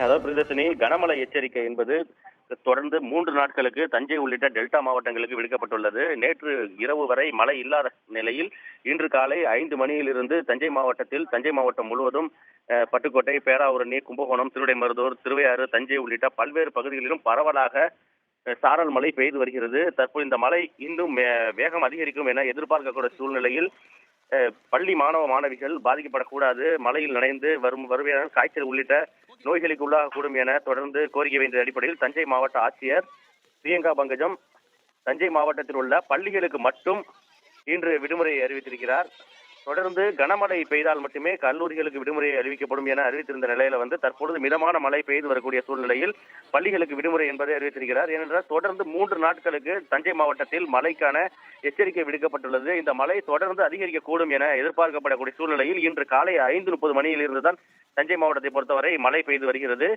அதாவது பிரியதர்ஷினி, கனமழை எச்சரிக்கை என்பது தொடர்ந்து 3 நாட்களுக்கு தஞ்சை உள்ளிட்ட டெல்டா மாவட்டங்களுக்கு விடுக்கப்பட்டுள்ளது. நேற்று இரவு வரை மழை இல்லாத நிலையில் இன்று காலை 5 மணியிலிருந்து தஞ்சை மாவட்டம் முழுவதும் பட்டுக்கோட்டை, பேராவூரணி, கும்பகோணம், திருவிடைமருதூர், திருவையாறு, தஞ்சை உள்ளிட்ட பல்வேறு பகுதிகளிலும் பரவலாக சாரல் மழை பெய்து வருகிறது. தற்போது இந்த மழை இன்னும் வேகம் அதிகரிக்கும் என எதிர்பார்க்கக்கூடிய சூழ்நிலையில் பள்ளி மாணவ மாணவிகள் பாதிக்கப்படக்கூடாது, மழையில் நனைந்து வருவையான காய்ச்சல் உள்ளிட்ட நோய்களுக்கு உள்ளாகக்கூடும் என தொடர்ந்து கோரிக்கை வைத்த அடிப்படையில் தஞ்சை மாவட்ட ஆட்சியர் பிரியங்கா பங்கஜம் தஞ்சை மாவட்டத்தில் உள்ள பள்ளிகளுக்கு மட்டும் இன்று விடுமுறையை அறிவித்திருக்கிறார். தொடர்ந்து கனமழை பெய்தால் மட்டுமே கல்லூரிகளுக்கு விடுமுறை அறிவிக்கப்படும் என அறிவித்திருந்த நிலையில தற்பொழுது மிதமான மழை பெய்து வரக்கூடிய சூழ்நிலையில் பள்ளிகளுக்கு விடுமுறை என்பதை அறிவித்திருக்கிறார். ஏனென்றால் தொடர்ந்து 3 நாட்களுக்கு தஞ்சை மாவட்டத்தில் மழைக்கான எச்சரிக்கை விடுக்கப்பட்டுள்ளது. இந்த மழை தொடர்ந்து அதிகரிக்கக்கூடும் என எதிர்பார்க்கப்படக்கூடிய சூழ்நிலையில் இன்று காலை 5:30 மணியில் இருந்துதான் தஞ்சை மாவட்டத்தை பொறுத்தவரை மழை பெய்து வருகிறது.